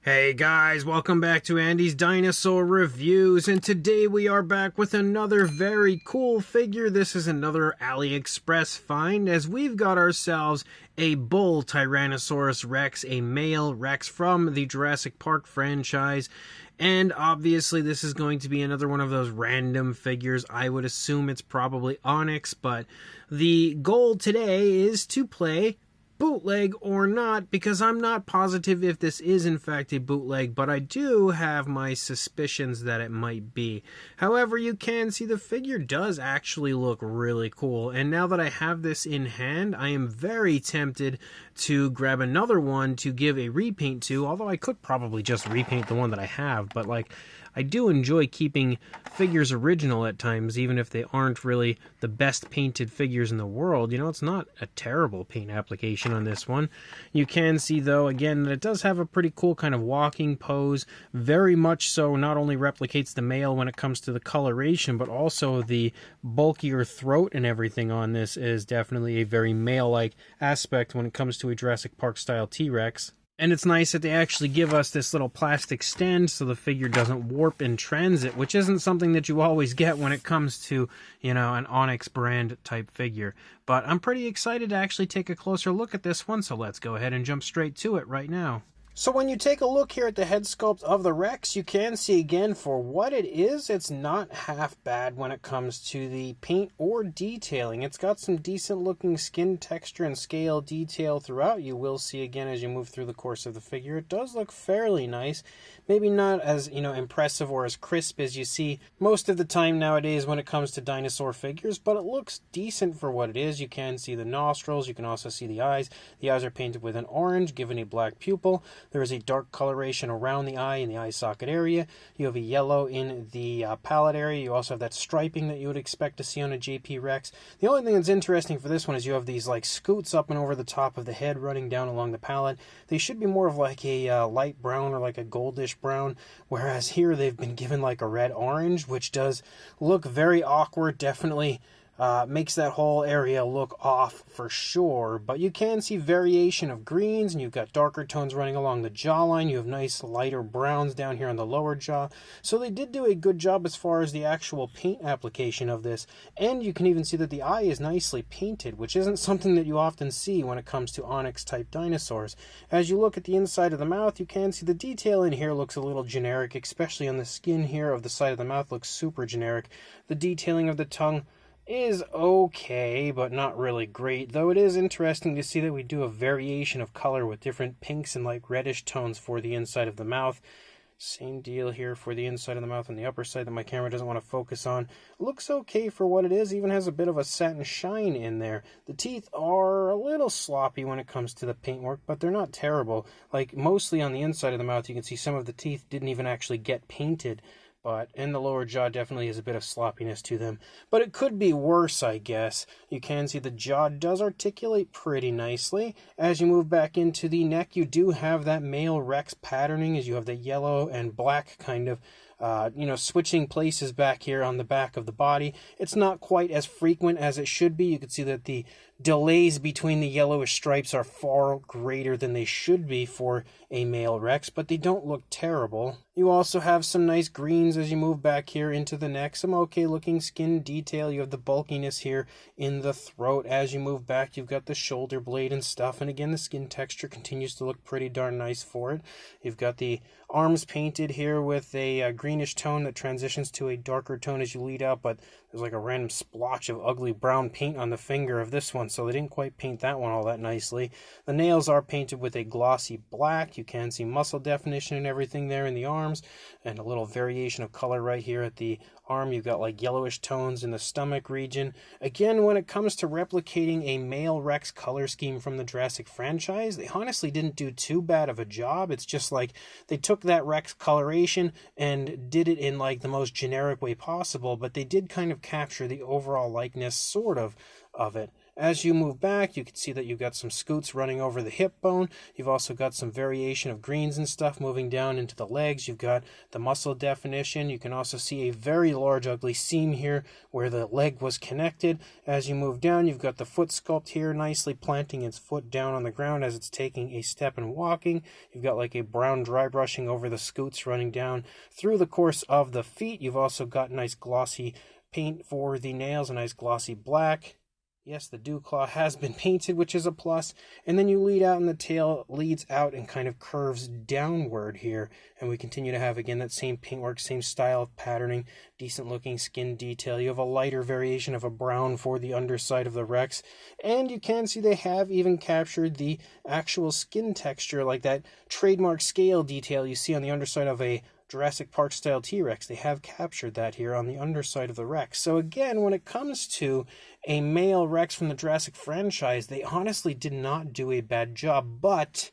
Hey guys, welcome back to Andy's Dinosaur Reviews, and today we are back with another very cool figure. This is another AliExpress find, as we've got ourselves a bull Tyrannosaurus Rex, a male Rex from the Jurassic Park franchise. And obviously this is going to be another one of those random figures. I would assume it's probably Onyx, but the goal today is to play bootleg or not, because I'm not positive if this is in fact a bootleg, but I do have my suspicions that it might be. However, you can see the figure does actually look really cool, and now that I have this in hand, I am very tempted to grab another one to give a repaint to, although I could probably just repaint the one that I have, but I do enjoy keeping figures original at times, even if they aren't really the best painted figures in the world. You know, it's not a terrible paint application on this one. You can see, though, again, that it does have a pretty cool kind of walking pose. Very much so, not only replicates the male when it comes to the coloration, but also the bulkier throat and everything on this is definitely a very male-like aspect when it comes to a Jurassic Park style T-Rex. And it's nice that they actually give us this little plastic stand so the figure doesn't warp in transit, which isn't something that you always get when it comes to, you know, an Onyx brand type figure. But I'm pretty excited to actually take a closer look at this one, so let's go ahead and jump straight to it right now. So when you take a look here at the head sculpt of the Rex, you can see again for what it is, it's not half bad when it comes to the paint or detailing. It's got some decent looking skin texture and scale detail throughout. You will see again as you move through the course of the figure. It does look fairly nice. Maybe not as, you know, impressive or as crisp as you see most of the time nowadays when it comes to dinosaur figures, but it looks decent for what it is. You can see the nostrils. You can also see the eyes. The eyes are painted with an orange, given a black pupil. There is a dark coloration around the eye in the eye socket area. You have a yellow in the palate area. You also have that striping that you would expect to see on a JP Rex. The only thing that's interesting for this one is you have these like scoots up and over the top of the head running down along the palate. They should be more of like a light brown or like a goldish brown, whereas here they've been given like a red-orange, which does look very awkward. Definitely makes that whole area look off for sure, but you can see variation of greens, and you've got darker tones running along the jawline. You have nice lighter browns down here on the lower jaw, so they did do a good job as far as the actual paint application of this, and you can even see that the eye is nicely painted, which isn't something that you often see when it comes to Onyx type dinosaurs. As you look at the inside of the mouth, you can see the detail in here looks a little generic, especially on the skin here of the side of the mouth looks super generic. The detailing of the tongue is okay, but not really great, though it is interesting to see that we do a variation of color with different pinks and like reddish tones for the inside of the mouth. Same deal here for the inside of the mouth and the upper side that my camera doesn't want to focus on. Looks okay for what it is, even has a bit of a satin shine in there. The teeth are a little sloppy when it comes to the paintwork, but they're not terrible. Like mostly on the inside of the mouth, you can see some of the teeth didn't even actually get painted. But in the lower jaw definitely has a bit of sloppiness to them. But it could be worse, I guess. You can see the jaw does articulate pretty nicely. As you move back into the neck, you do have that male Rex patterning, as you have the yellow and black kind of switching places back here on the back of the body. It's not quite as frequent as it should be. You can see that the delays between the yellowish stripes are far greater than they should be for a male Rex, but they don't look terrible. You also have some nice greens as you move back here into the neck, some okay looking skin detail. You have the bulkiness here in the throat. As you move back, you've got the shoulder blade and stuff, and again the skin texture continues to look pretty darn nice for it. You've got the arms painted here with a greenish tone that transitions to a darker tone as you lead out, but there's like a random splotch of ugly brown paint on the finger of this one, so they didn't quite paint that one all that nicely. The nails are painted with a glossy black. You can see muscle definition and everything there in the arms, and a little variation of color right here at the arm. You've got like yellowish tones in the stomach region. Again, when it comes to replicating a male Rex color scheme from the Jurassic franchise, they honestly didn't do too bad of a job. It's just like they took that Rex coloration and did it in like the most generic way possible, but they did kind of capture the overall likeness sort of it. As you move back, you can see that you've got some scoots running over the hip bone. You've also got some variation of greens and stuff moving down into the legs. You've got the muscle definition. You can also see a very large ugly seam here where the leg was connected. As you move down, you've got the foot sculpt here, nicely planting its foot down on the ground as it's taking a step and walking. You've got like a brown dry brushing over the scoots running down through the course of the feet. You've also got nice glossy paint for the nails, a nice glossy black. Yes, the dew claw has been painted, which is a plus. And then you lead out and the tail leads out and kind of curves downward here. And we continue to have, again, that same paintwork, same style of patterning, decent looking skin detail. You have a lighter variation of a brown for the underside of the Rex. And you can see they have even captured the actual skin texture, like that trademark scale detail you see on the underside of a Jurassic Park style T-Rex. They have captured that here on the underside of the Rex. So again, when it comes to a male Rex from the Jurassic franchise, they honestly did not do a bad job. But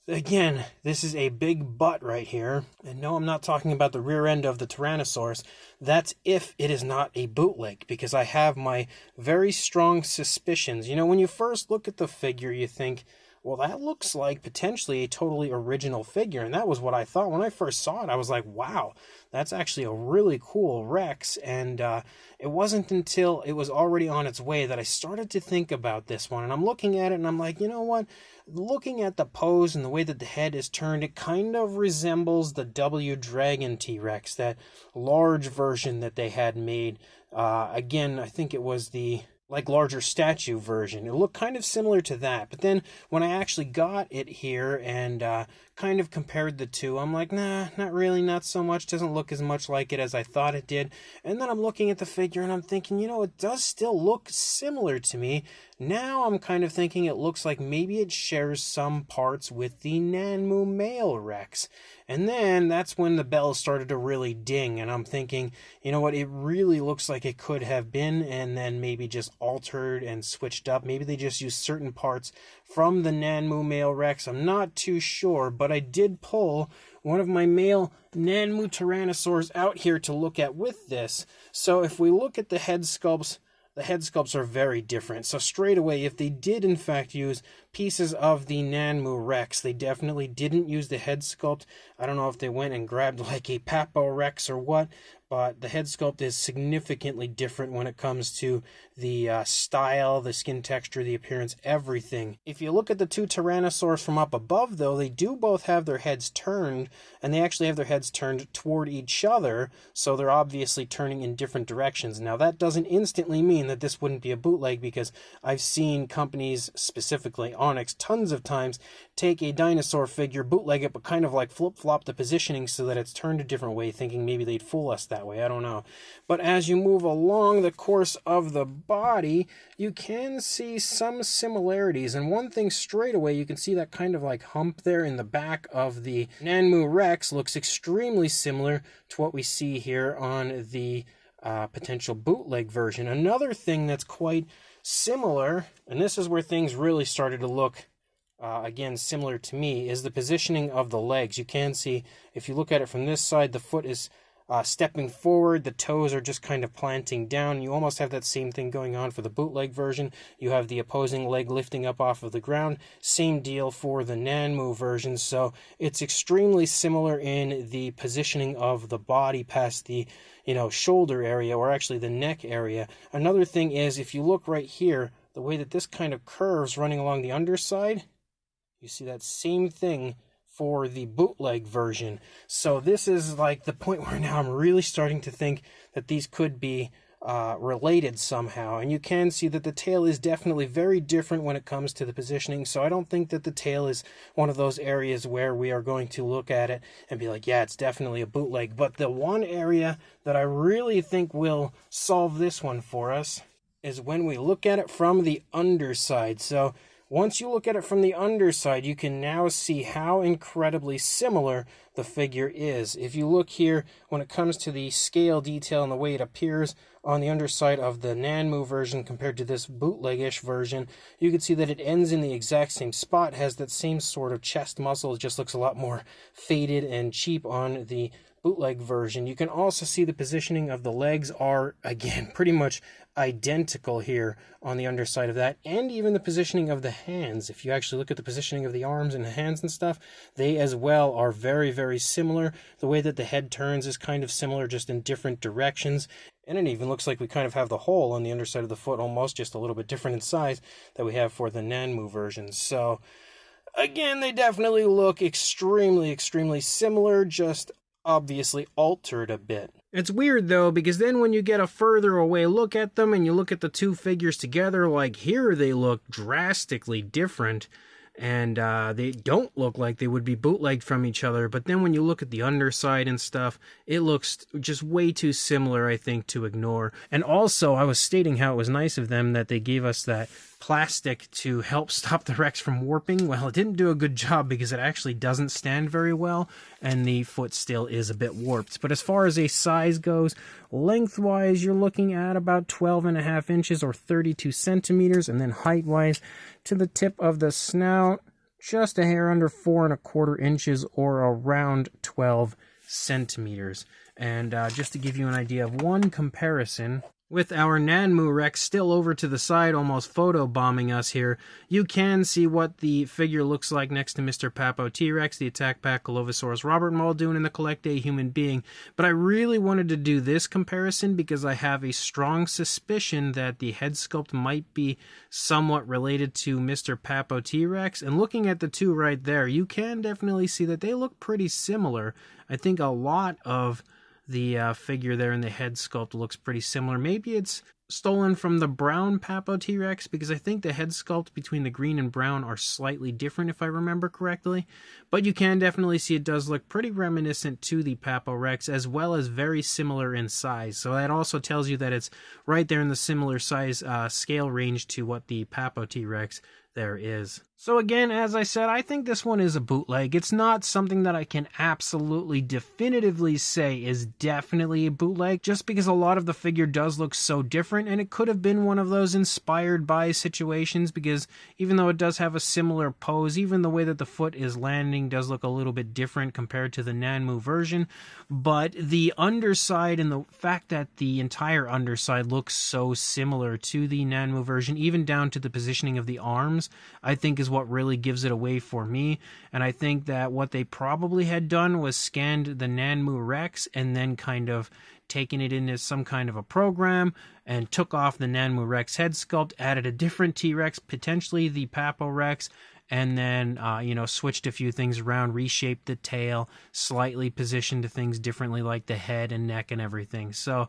again, this is a big but right here. And no, I'm not talking about the rear end of the Tyrannosaurus. That's if it is not a bootleg, because I have my very strong suspicions. You know, when you first look at the figure, you think, well, that looks like potentially a totally original figure. And that was what I thought when I first saw it. I was like, wow, that's actually a really cool Rex. And it wasn't until it was already on its way that I started to think about this one. And I'm looking at it and I'm like, you know what? Looking at the pose and the way that the head is turned, it kind of resembles the W Dragon T-Rex, that large version that they had made. Again, I think it was the larger statue version. It looked kind of similar to that. But then when I actually got it here and kind of compared the two, I'm like, nah, not really, not so much. Doesn't look as much like it as I thought it did. And then I'm looking at the figure and I'm thinking, you know, it does still look similar to me. Now I'm kind of thinking it looks like maybe it shares some parts with the Nanmu male Rex. And then that's when the bells started to really ding, and I'm thinking, you know what, it really looks like it could have been, and then maybe just altered and switched up. Maybe they just used certain parts from the Nanmu male Rex. I'm not too sure, but I did pull one of my male Nanmu Tyrannosaurs out here to look at with this. So if we look at the head sculpts, the head sculpts are very different. So straight away, if they did in fact use pieces of the Nanmu Rex, they definitely didn't use the head sculpt. I don't know if they went and grabbed like a Papo Rex or what, but the head sculpt is significantly different when it comes to the style, the skin texture, the appearance, everything. If you look at the two Tyrannosaurs from up above, though, they do both have their heads turned, and they actually have their heads turned toward each other, so they're obviously turning in different directions. Now, that doesn't instantly mean that this wouldn't be a bootleg, because I've seen companies, specifically Onyx, tons of times take a dinosaur figure, bootleg it, but kind of like flip-flop the positioning so that it's turned a different way, thinking maybe they'd fool us that way. I don't know. But as you move along the course of the body, you can see some similarities. And one thing straight away, you can see that kind of like hump there in the back of the Nanmu Rex looks extremely similar to what we see here on the potential bootleg version. Another thing that's quite similar, and this is where things really started to look again similar to me, is the positioning of the legs. You can see, if you look at it from this side, the foot is stepping forward, the toes are just kind of planting down. You almost have that same thing going on for the bootleg version. You have the opposing leg lifting up off of the ground. Same deal for the Nanmu version. So it's extremely similar in the positioning of the body past the, shoulder area, or actually the neck area. Another thing is, if you look right here, the way that this kind of curves running along the underside, you see that same thing for the bootleg version. So this is like the point where now I'm really starting to think that these could be related somehow. And you can see that the tail is definitely very different when it comes to the positioning. So I don't think that the tail is one of those areas where we are going to look at it and be like, yeah, it's definitely a bootleg. But the one area that I really think will solve this one for us is when we look at it from the underside. So once you look at it from the underside, you can now see how incredibly similar the figure is. If you look here, when it comes to the scale detail and the way it appears on the underside of the Nanmu version compared to this bootleg-ish version, you can see that it ends in the exact same spot, has that same sort of chest muscle. It just looks a lot more faded and cheap on the bootleg version. You can also see the positioning of the legs are, again, pretty much identical here on the underside of that, and even the positioning of the hands. If you actually look at the positioning of the arms and the hands and stuff, they as well are very, very similar. The way that the head turns is kind of similar, just in different directions. And it even looks like we kind of have the hole on the underside of the foot almost just a little bit different in size that we have for the Nanmu version. So again, they definitely look extremely, extremely similar, just obviously altered a bit. It's weird though, because then when you get a further away look at them and you look at the two figures together, like here they look drastically different. And they don't look like they would be bootlegged from each other. But then when you look at the underside and stuff, it looks just way too similar, I think, to ignore. And also, I was stating how it was nice of them that they gave us that plastic to help stop the Rex from warping. Well, it didn't do a good job because it actually doesn't stand very well, and the foot still is a bit warped. But as far as a size goes, lengthwise, you're looking at about 12.5 inches or 32 centimeters, and then height-wise, to the tip of the snout, just a hair under 4.25 inches or around 12 centimeters. And just to give you an idea of one comparison, with our Nanmu Rex still over to the side, almost photo-bombing us here, you can see what the figure looks like next to Mr. Papo T-Rex, the Attack Pack Dilophosaurus Robert Muldoon, and the Collect A Human Being. But I really wanted to do this comparison because I have a strong suspicion that the head sculpt might be somewhat related to Mr. Papo T-Rex. And looking at the two right there, you can definitely see that they look pretty similar. I think a lot of the figure there in the head sculpt looks pretty similar. Maybe it's stolen from the brown Papo T-Rex, because I think the head sculpt between the green and brown are slightly different if I remember correctly. But you can definitely see it does look pretty reminiscent to the Papo Rex, as well as very similar in size. So that also tells you that it's right there in the similar size scale range to what the Papo T-Rex there is. So again, as I said, I think this one is a bootleg. It's not something that I can absolutely definitively say is definitely a bootleg, just because a lot of the figure does look so different, and it could have been one of those inspired by situations, because even though it does have a similar pose, even the way that the foot is landing does look a little bit different compared to the Nanmu version. But the underside and the fact that the entire underside looks so similar to the Nanmu version, even down to the positioning of the arms, I think is what really gives it away for me. And I think that what they probably had done was scanned the Nanmu Rex and then kind of taken it into some kind of a program and took off the Nanmu Rex head sculpt, added a different T-Rex, potentially the Papo Rex, and then, switched a few things around, reshaped the tail, slightly positioned things differently like the head and neck and everything. So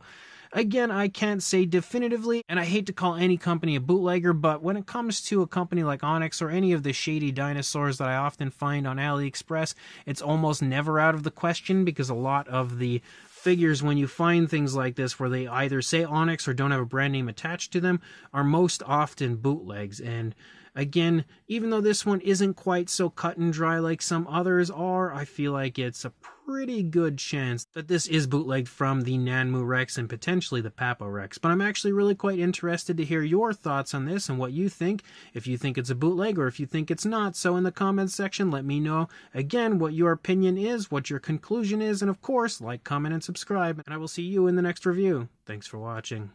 again, I can't say definitively, and I hate to call any company a bootlegger, but when it comes to a company like Onyx or any of the shady dinosaurs that I often find on AliExpress, it's almost never out of the question, because a lot of the figures, when you find things like this where they either say Onyx or don't have a brand name attached to them, are most often bootlegs. And again, even though this one isn't quite so cut and dry like some others are, I feel like it's a pretty good chance that this is bootlegged from the Nanmu Rex and potentially the Papo Rex. But I'm actually really quite interested to hear your thoughts on this and what you think, if you think it's a bootleg or if you think it's not. So in the comments section, let me know, again, what your opinion is, what your conclusion is, and of course, like, comment, and subscribe, and I will see you in the next review. Thanks for watching.